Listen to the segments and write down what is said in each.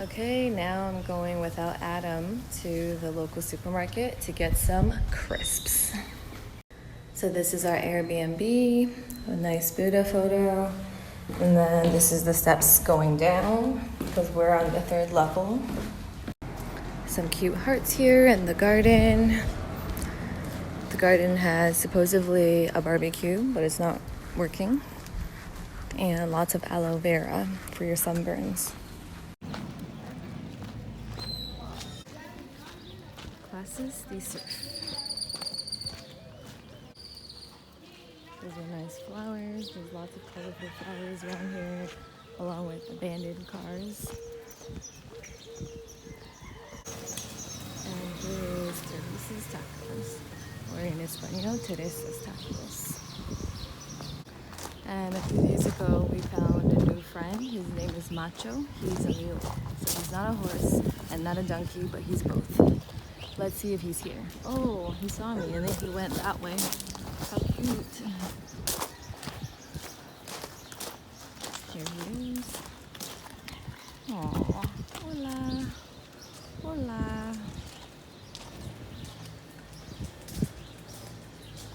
Okay, now I'm going without Adam to the local supermarket to get some crisps. So this is our Airbnb, a nice Buddha photo. And then this is the steps going down because we're on the 3rd level. Some cute hearts here in the garden. The garden has supposedly a barbecue, but it's not working. And lots of aloe vera for your sunburns. Classes, they surf. Those are nice flowers. There's lots of colorful flowers around here, along with abandoned cars. And here is Teresa's tacos, or in Espanol, Teresa's tacos. And a few days ago, we found a new friend. His name is Pancho. He's a mule. So he's not a horse and not a donkey, but he's both. Let's see if he's here. Oh, he saw me and then he went that way. How cute. Here he is. Aww. Hola. Hola.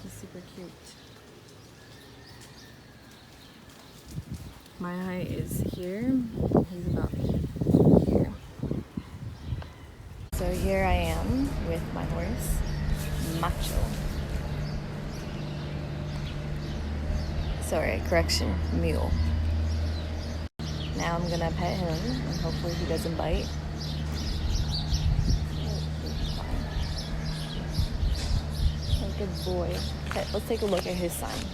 He's super cute. My height is here. He's about here. So here I am with my horse, Macho. Sorry, correction, mule. Now I'm gonna pet him and hopefully he doesn't bite. Oh, good boy. Okay, let's take a look at his sign.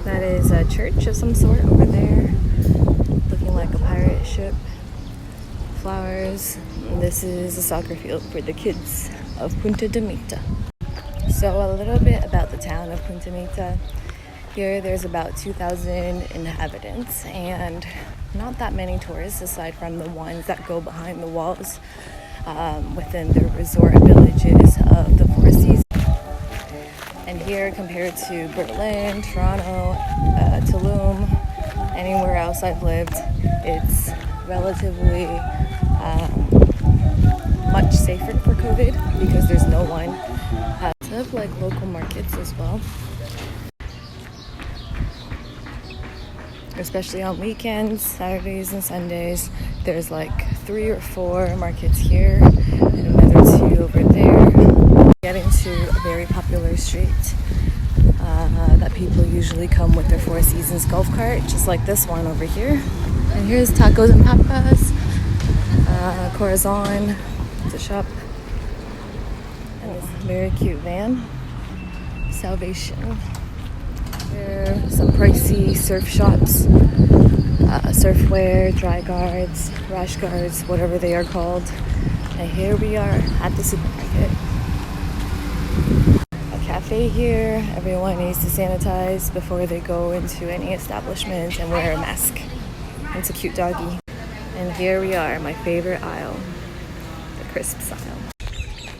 That is a church of some sort over there, looking like a pirate ship. Flowers. And this is a soccer field for the kids of Punta de Mita. So a little bit about the town of Punta Mita. Here there's about 2,000 inhabitants and not that many tourists aside from the ones that go behind the walls within the resort villages of the Four Seasons. And here, compared to Berlin, Toronto, Tulum, anywhere else I've lived, it's relatively much safer for COVID because there's no one. They have like local markets as well, especially on weekends, Saturdays and Sundays. There's like 3 or 4 markets here and another 2 over there. Getting to a very popular street that people usually come with their Four Seasons golf cart, just like this one over here. And here's Tacos and Papas, Corazon, the shop, and this very cute van, Salvation. Here are some pricey surf shops, surfwear, dry guards, rash guards, whatever they are called. And here we are at the supermarket. Cafe here. Everyone needs to sanitize before they go into any establishment and wear a mask. It's a cute doggy. And here we are, my favorite aisle, the crisps aisle.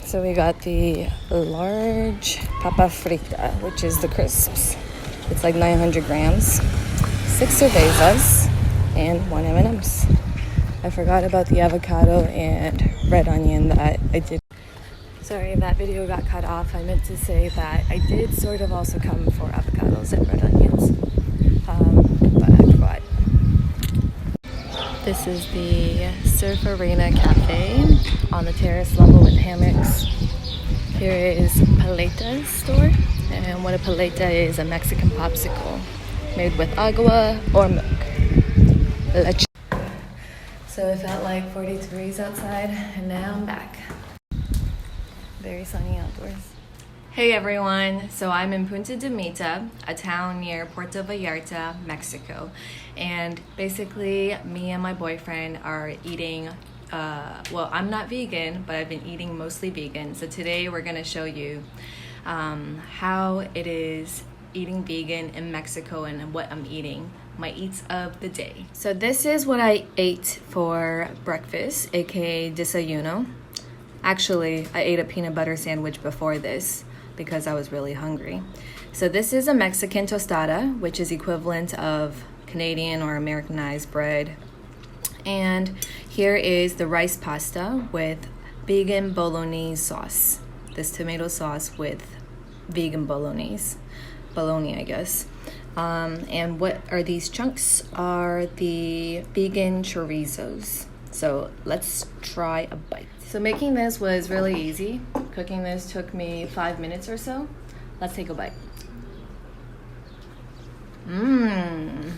So we got the large papa frita, which is the crisps. It's like 900 grams, 6 cervezas, and 1 M&M's. I forgot about the avocado and red onion that I did. Sorry, that video got cut off. I meant to say that I did sort of also come for avocados and red onions, but I forgot. This is the Surf Arena Cafe on the terrace level with hammocks. Here is Paleta's store, and what a paleta is, a Mexican popsicle made with agua or milk. Leche. So it felt like 40 degrees outside, and now I'm back. Very sunny outdoors. Hey everyone, so I'm in Punta de Mita, a town near Puerto Vallarta, Mexico. And basically, me and my boyfriend are eating, well, I'm not vegan, but I've been eating mostly vegan. So today we're gonna show you how it is eating vegan in Mexico and what I'm eating, my eats of the day. So this is what I ate for breakfast, aka desayuno. Actually, I ate a peanut butter sandwich before this because I was really hungry. So this is a Mexican tostada, which is equivalent of Canadian or Americanized bread. And here is the rice pasta with vegan bolognese sauce. This tomato sauce with vegan bolognese. Bologna, I guess. And what are these chunks? Are the vegan chorizos. So let's try a bite. So making this was really easy. Cooking this took me 5 minutes or so. Let's take a bite. Mmm.